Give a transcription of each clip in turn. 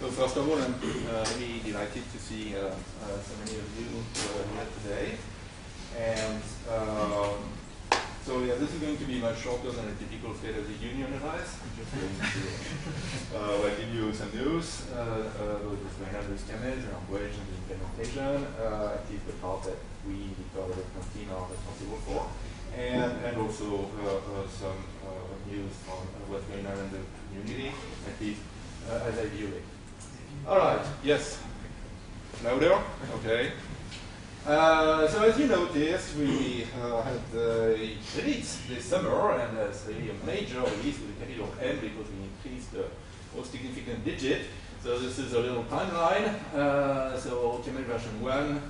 So first of all, I'm really delighted to see so many of you here today. And so yeah, this is going to be much shorter than a typical State of the Union address. I'm just going to give you some news about what's going on with OCaml, the language and the implementation, at least the part that we, the core development team, are responsible for. And also some news on what's going on in the community, at least as I view it. All right, yes. Louder? Okay. So as you noticed, we had a release this summer, and that's really a major release with a capital M because we increased the most significant digit. So this is a little timeline. So OCaml version 1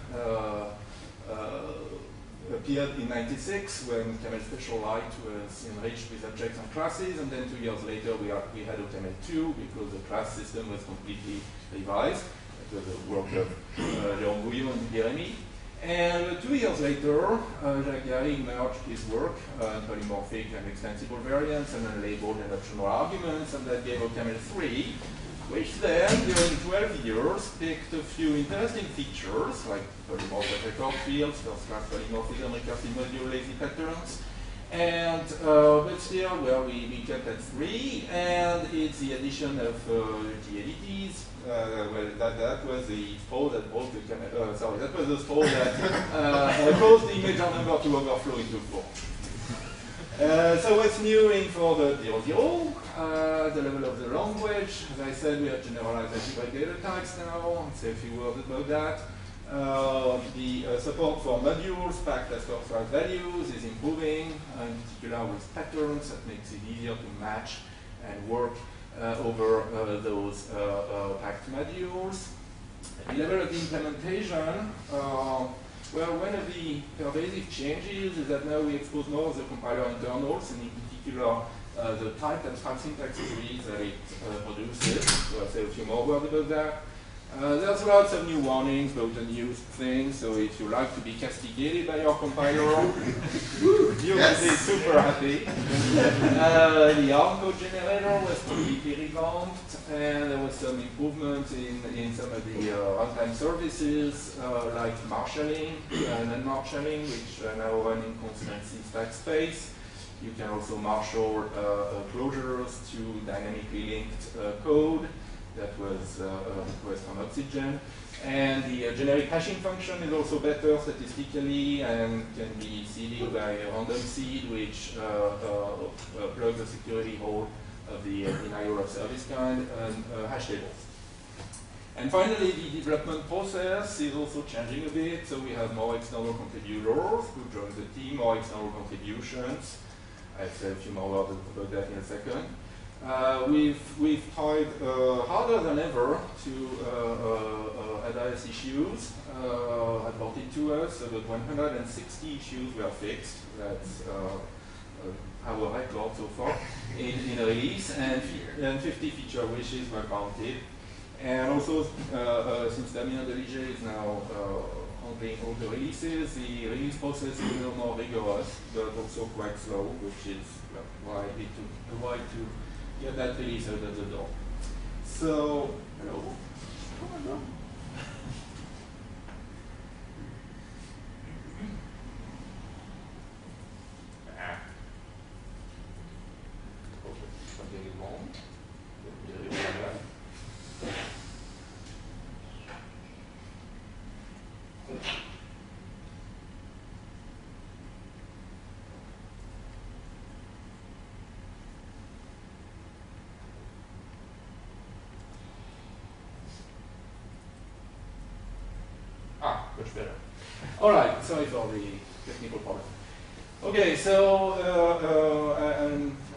appeared in '96 when OCaml Specialized was enriched with objects and classes, and then 2 years later we had OCaml 2 because the class system was completely revised. That was the work of Jérôme Bouillon and Jérémy. And 2 years later, Xavier merged his work in polymorphic and extensible variants and unlabeled and optional arguments, and that gave OCaml 3, which then, during 12 years, picked a few interesting features, like polymorphic record fields, first-class polymorphism, recursive module, lazy patterns, and but still, well, we kept at 3, and it's the addition of GADTs. Well, that was the straw that broke the camel. Sorry, that was the straw that caused the major number to overflow into 4. So what's new in for the 0.0? The level of the language. As I said, we have generalized algebraic data types now. I'll say a few words about that. The support for modules packed as first-class values is improving, in particular with patterns. That makes it easier to match and work over those packed modules. At the level of the implementation, well, one of the pervasive changes is that now we expose more of the compiler internals, and in particular the type and string syntax trees that it produces. So I'll say a few more words about that. There's lots of new warnings about unused things, so if you like to be castigated by your compiler, you will be super happy. The ARM code generator was completely revamped, and there was some improvements in some of the runtime services, like marshalling and non-marshalling, which are now run in constant C stack space. You can also marshal closures to dynamically linked code. That was a request from Oxygen. And the generic hashing function is also better statistically and can be seeded by a random seed, which plugs the security hole of the denial of service kind and hash tables. And finally, the development process is also changing a bit. So we have more external contributors who join the team, more external contributions. I'll say a few more words about that in a second. We've tried harder than ever to address issues reported to us. About 160 issues were fixed. That's our record so far in a release, and 50 feature wishes were counted. And also, since Damien Delige is now handling all the releases, the release process is a little more rigorous, but also quite slow, which is why it took a while to get that release out of the door. So, hello. Something is wrong. Much better. All right, sorry for the technical problem. Okay, so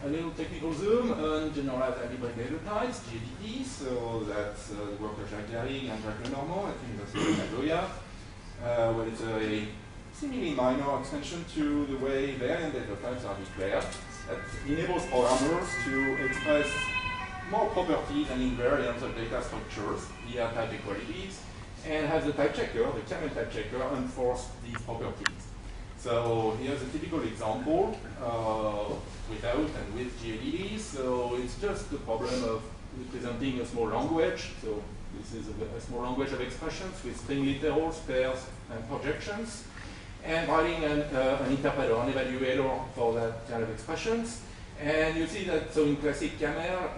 a little technical zoom on generalized algebraic data types, GADTs. So that's the work of Jacques Garrigue and Jacques Lenormand at the University of Nagoya. Well, it's a seemingly minor extension to the way variant data types are declared. That enables programmers to express more properties and invariants of data structures via type equalities, and have the type checker, the OCaml type checker, enforce these properties. So here's a typical example without and with GADTs. So it's just the problem of representing a small language. So this is a small language of expressions with string literals, pairs, and projections. And writing an interpreter, an evaluator for that kind of expressions. And you see that, so in classic CAML,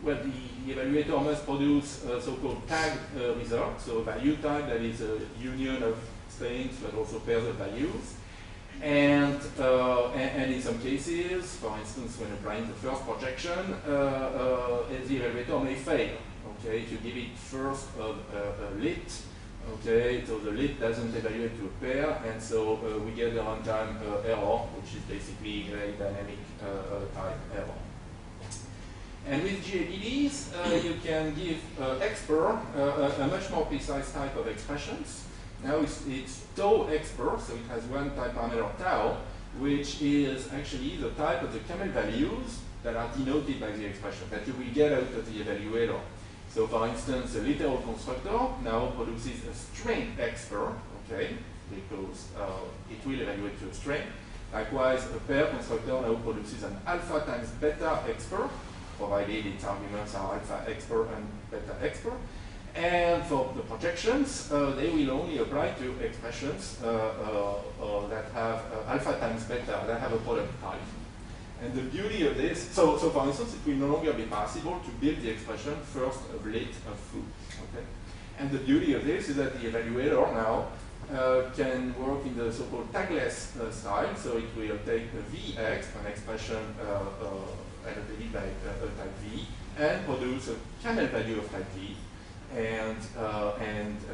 well, the evaluator must produce a so-called tagged result, so a value tag that is a union of strings, but also pairs of values. And in some cases, for instance, when applying the first projection, the evaluator may fail. Okay, if you give it first a lit, okay, so the lit doesn't evaluate to a pair, and so we get a runtime error, which is basically a dynamic type error. And with GADTs, you can give expr a much more precise type of expressions. Now it's tau expr, so it has one type parameter tau, which is actually the type of the CAML values that are denoted by the expression that you will get out of the evaluator. So for instance, a literal constructor now produces a string expr, okay, because it will evaluate to a string. Likewise, a pair constructor now produces an alpha times beta expr, provided its arguments are alpha expr and beta expr. And for the projections, they will only apply to expressions that have alpha times beta, that have a product type. And the beauty of this, so for instance, it will no longer be possible to build the expression first of lit of foo. Okay? And the beauty of this is that the evaluator now can work in the so-called tagless style, so it will take a Vx, an expression annotated by type V, and produce a CAML value of type V. And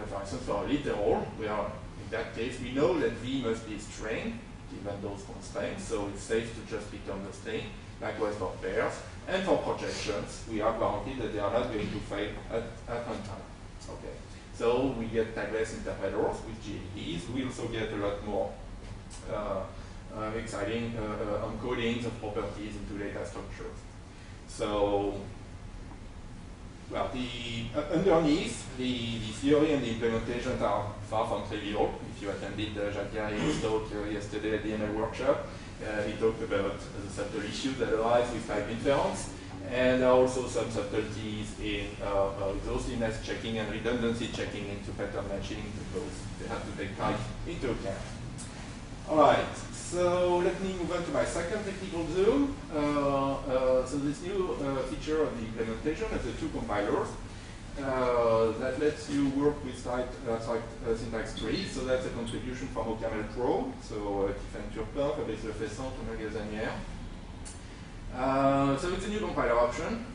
for instance, for a literal, where in that case we know that V must be string, given those constraints, so it's safe to just return the string. Likewise for pairs. And for projections, we are guaranteed that they are not going to fail at runtime. Okay. So we get tagless interpreters with GADTs. We also get a lot more exciting encodings of properties into data structures. So, well, underneath, the theory and the implementations are far from trivial. If you attended Xavier Leroy's talk yesterday at the ML workshop, he talked about the subtle issues that arise with type inference. And there are also some subtleties in exhaustiveness checking and redundancy checking into pattern matching, because they have to take type into account. All right, so let me move on to my second technical zoom. So this new feature of the implementation of the two compilers that lets you work with type syntax trees. So that's a contribution from OCaml Pro. So Tiffany Turpin, Fabrice Lefessant, Thomas Gazanière. So it's a new compiler option,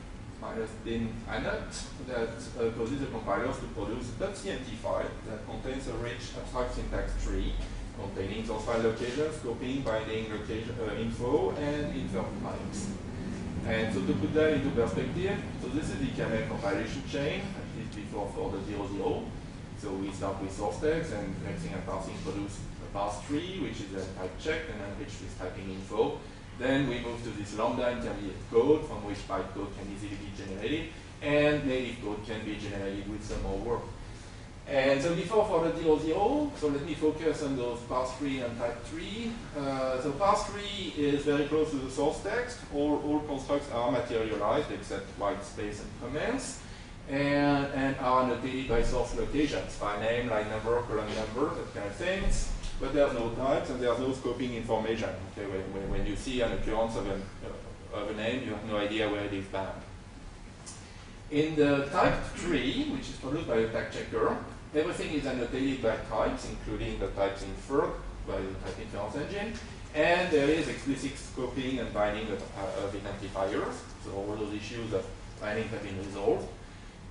minus bin anot, that causes the compilers to produce a .cmt file that contains a rich abstract syntax tree containing those file locations, scoping, binding, location, info, and insert types. And so to put that into perspective, so this is the CAML compilation chain, at least before for the 0.0. So we start with source text, and indexing and parsing produce a parse tree, which is then type checked and enriched with typing info. Then we move to this lambda intermediate code, from which bytecode can easily be generated, and native code can be generated with some more work. And so before for the 0.0, so let me focus on those parse tree and type tree. So parse tree is very close to the source text. All constructs are materialized except white space and comments, and are annotated by source locations, by name, line number, column number, that kind of things. But there's no types and there's no scoping information. Okay, when you see an occurrence of a name, you have no idea where it is bound. In the typed tree, which is produced by a tag checker, everything is annotated by types, including the types inferred by the type inference engine, and there is explicit scoping and binding of identifiers. So all those issues of binding have been resolved.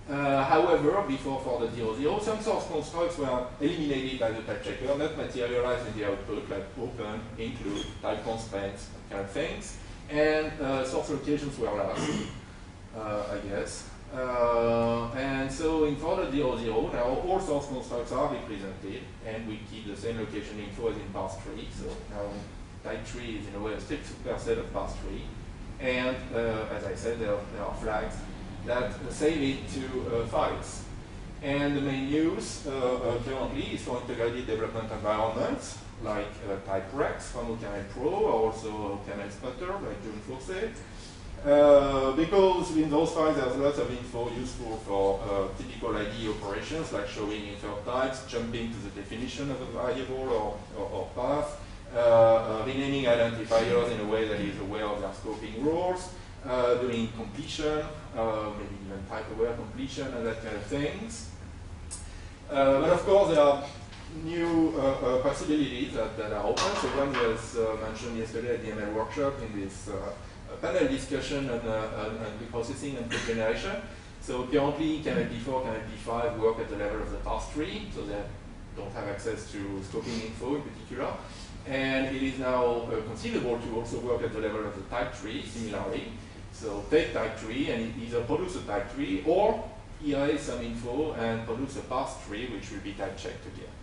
However, before for the 0.0, some source constructs were eliminated by the type checker, not materialized in the output, like open, include, type constraints, that kind of things, and source locations were lost, I guess. And so in for the 0.0, now all source constructs are represented, and we keep the same location info as in parse tree. So now type tree is in a way a strict superset of parse tree. And as I said, there are flags that save it to files. And the main use currently is for integrated development environments, like TypeRex from OCaml Pro, or also OCaml Spotter, like June Forcet. Because in those files there's lots of info useful for typical ID operations like showing insert types, jumping to the definition of a variable or path, renaming identifiers in a way that is aware of their scoping rules, doing completion, maybe even type-aware completion and that kind of things. But of course there are new possibilities that are open. So one was mentioned yesterday at the ML workshop in this panel discussion on preprocessing and code generation. So currently, CamLP4, CamLP5 work at the level of the parse tree, so they don't have access to scoping info in particular. And it is now conceivable to also work at the level of the type tree similarly. So take type tree and either produce a type tree or erase some info and produce a parse tree which will be type checked again.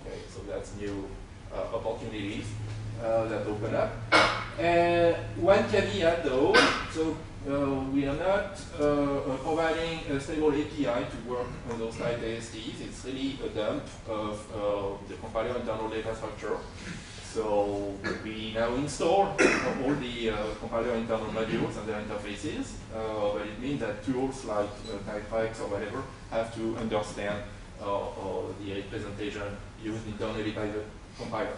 Okay, so that's new opportunities that open up. And one caveat though, so we are not providing a stable API to work on those type ASTs. It's really a dump of the compiler internal data structure. So we now install all the compiler internal modules and their interfaces, but it means that tools like TypeX or whatever have to understand the representation used internally by the compiler.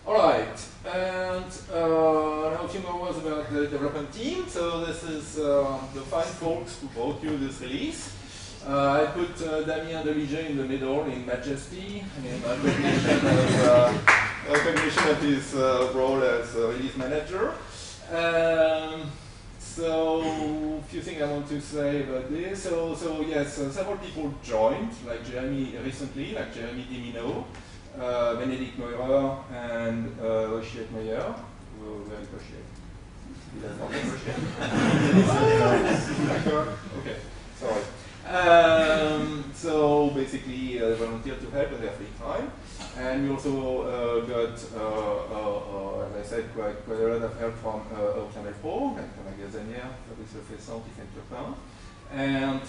All right, and now a few more words about the development team. So this is the fine folks who brought you this release. I put Damien Delige in the middle in majesty, in recognition of his role as release manager. So a few things I want to say about this. So yes, several people joined, like Jeremy recently, like Jeremy Dimino, Benedict Meurer, and Oshiet Meyer. Where is Oshiet? He does not have Oshiet. Okay, sorry. So basically volunteer to help in their free time. And we also got, as I said, quite a lot of help from OCaml Pro and from Magazania, Fabrice Lefessant, Tiffany Turpin. And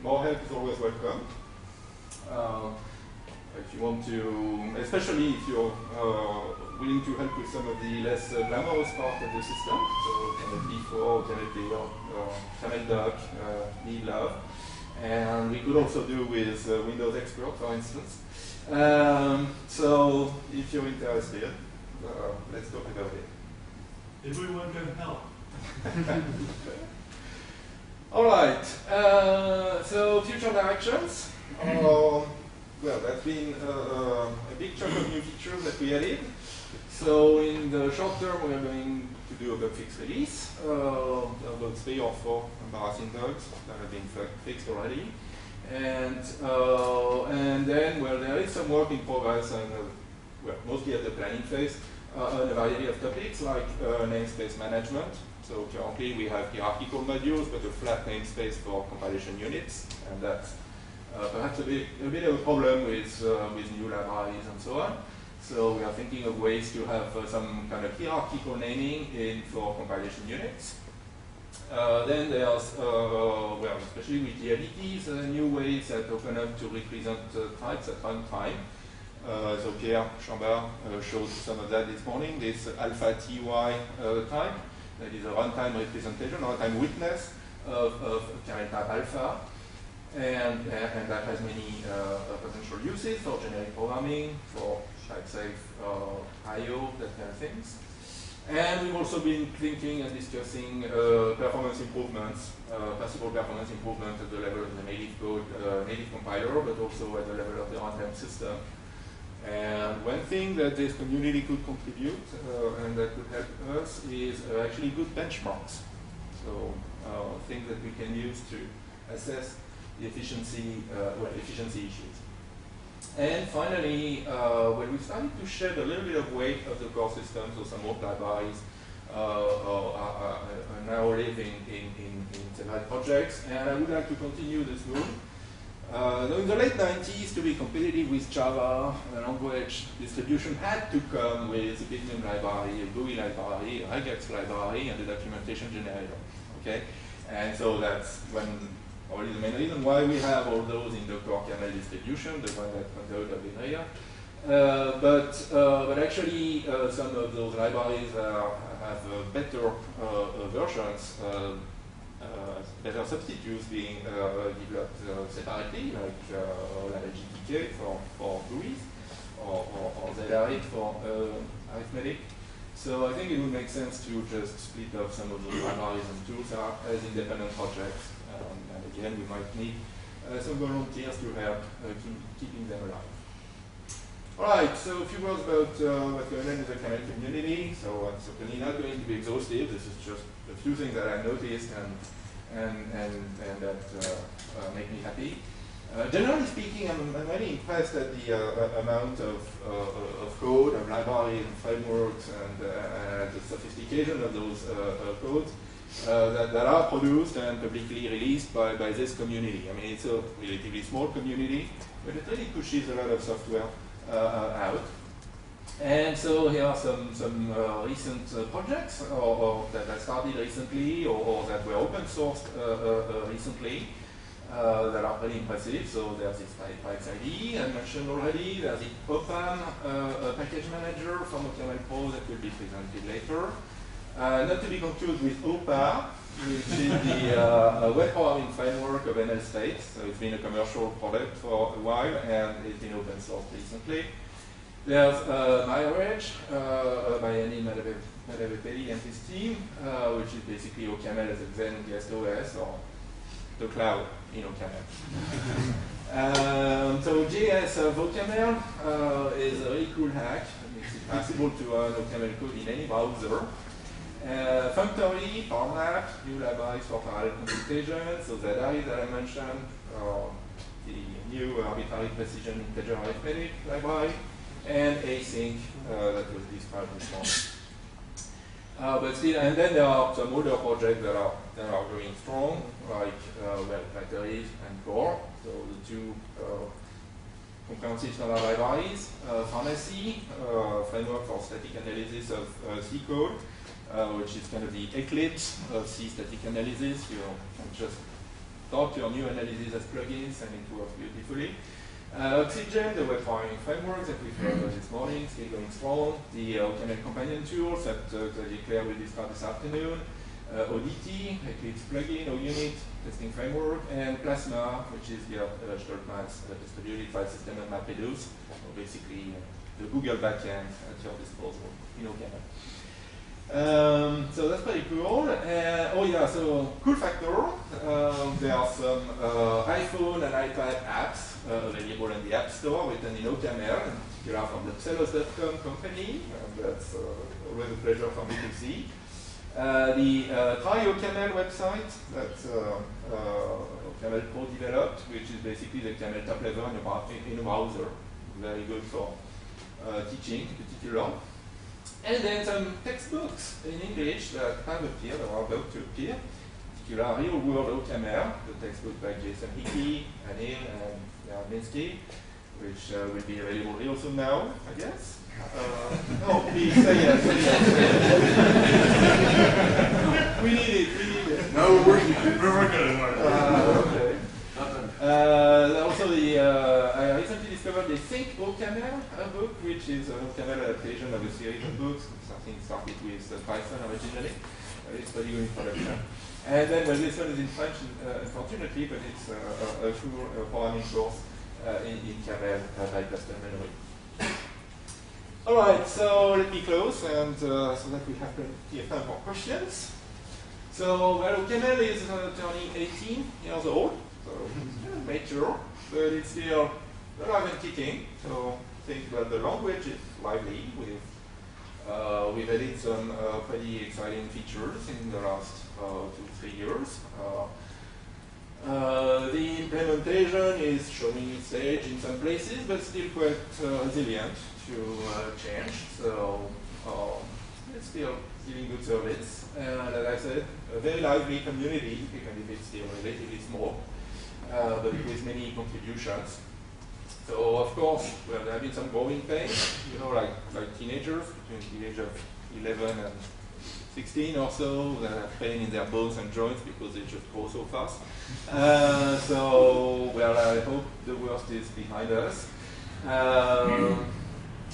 more help is always welcome. If you want to, especially if you're willing to help with some of the less glamorous part of the system, so CamLP4, CamLP, CamLDoc, need love. And we could also do with Windows Expert, for instance. So if you're interested, let's talk about it. Everyone can help. All right. So future directions. Well, that's been a big chunk of new features that we added. So in the short term, we are going to do a bug fix release. About 3 or 4 embarrassing bugs that have been fixed already. And then, well, there is some work in progress, and well, mostly at the planning phase, on a variety of topics like namespace management. So currently we have hierarchical modules, but a flat namespace for compilation units, and that's perhaps a bit of a problem with new libraries and so on. So we are thinking of ways to have some kind of hierarchical naming for compilation units. Then there's, well, especially with the GADTs, new ways that open up to represent types at runtime. So Pierre Chambard showed some of that this morning, this alpha TY type, that is a runtime representation, runtime witness of kernel type alpha. And that has many potential uses for generic programming, for type-safe I/O, that kind of things. And we've also been thinking and discussing performance improvements, possible performance improvement at the level of the native code, native compiler, but also at the level of the runtime system. And one thing that this community could contribute and that could help us is actually good benchmarks. So things that we can use to assess the efficiency, efficiency issues. And finally, when we started to shed a little bit of weight of the core system, so some more libraries are now living in several projects, and I would like to continue this move. In the late 90s, to be competitive with Java, a language distribution had to come with a Bitname library, a GUI library, a regex library, and a documentation generator. Okay, and so that's probably the main reason why we have all those in the core kernel distribution, the one that comes out of Ineria. But actually, some of those libraries have better versions, better substitutes being developed separately, like GTK for GUIs, or ZR8 for arithmetic. So I think it would make sense to just split up some of those libraries and tools as independent projects. And again, we might need some volunteers to help keeping them alive. Alright, so a few words about what's going on in the CAML community. So I'm certainly not going to be exhaustive. This is just a few things that I noticed and that make me happy. Generally speaking, I'm really impressed at the amount of code, of libraries and frameworks, and the sophistication of those codes that are produced and publicly released by this community. I mean, it's a relatively small community, but it really pushes a lot of software out. And so here are some recent projects or that started recently or that were open sourced recently that are pretty impressive. So there's this PyXID I mentioned already. There's the OCaml package manager from OCaml Pro that will be presented later. Not to be confused with OPA, which is the web programming framework of NL State. So it's been a commercial product for a while, and it's been open sourced recently. There's MyReg by Anil Madhavapalli and his team, which is basically OCaml as a Xen guest OS, or the cloud in OCaml. So JS of OCaml is a really cool hack. It makes it possible to run OCaml code in any browser. Functory, PowerMap, new libraries for parallel computation, so ZR that I mentioned, the new arbitrary precision integer arithmetic library, and async that was described this morning. But still, and then there are some other projects that are going strong, like batteries and core, so the two comprehensive standard libraries, Pharmacy, framework for static analysis of C code, which is kind of the Eclipse of C static analysis. You can just start your new analysis as plugins and it works beautifully. Oxygen, the web programming framework that we've heard about this morning, still going strong. The OCaml companion tools that Xavier will describe this afternoon. ODT, Eclipse plugin, OUnit, testing framework, and Plasma, which is the Stoltman's distributed file system and MapReduce, or basically the Google backend at your disposal in OCaml. So that's pretty cool. Oh yeah, so cool factor. There are some iPhone and iPad apps available in the App Store written in OCaml, in particular from the Celos.com company. That's always a pleasure for me to see. The Try OCaml website that OCaml Pro developed, which is basically the OCaml top level in a browser. Very good for teaching in particular. And then some textbooks in English that have appeared or are about to appear, in particular Real World OCaml, the textbook by Jason Hickey, Anil, and Minsky, which will be available real soon now, I guess. No, please say yes. We need it. No, we're working on it. We're working on it. Okay. Also, I recently discovered the Think OCaml book, which is an OCaml adaptation of a series of books. Something started with Python originally. It's pretty good in production. And then, well, this one is in French, unfortunately, but it's a full programming course in CAML by Pascal Memory. All right, so let me close, and so that we have plenty of time for questions. So, well, OCaml is turning 18 years old, so it's mature, but it's still alive and kicking. So, think about the language, it's lively. We've added some pretty exciting features in the last 2-3 years. The implementation is showing its age in some places, but still quite resilient to change. So it's still giving good service. And as I said, a very lively community, even if it's still relatively small, but with many contributions. So of course, well, there have been some growing pains, you know, like teenagers between the age of 11 and 16 or so, that have pain in their bones and joints because they just grow so fast. So, well, I hope the worst is behind us.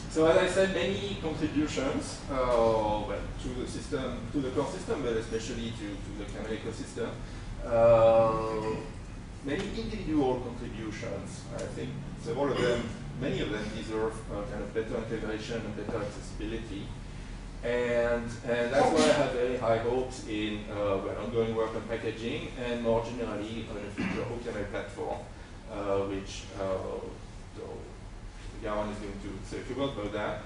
So as I said, many contributions, well, to the system, to the core system, but especially to the CAML ecosystem. Many individual contributions. I think several of them, many of them deserve kind of better integration and better accessibility. And that's why I have very high hopes in ongoing work on packaging and more generally on a future OCaml platform, which Yaron is going to say a few words about that.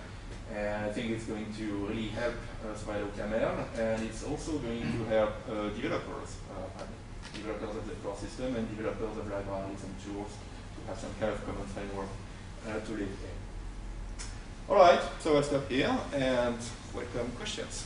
And I think it's going to really help Spider OCaml, and it's also going to help developers of the core system and developers of libraries and tools to have some kind of common framework to live in. All right, so I'll stop here and welcome questions.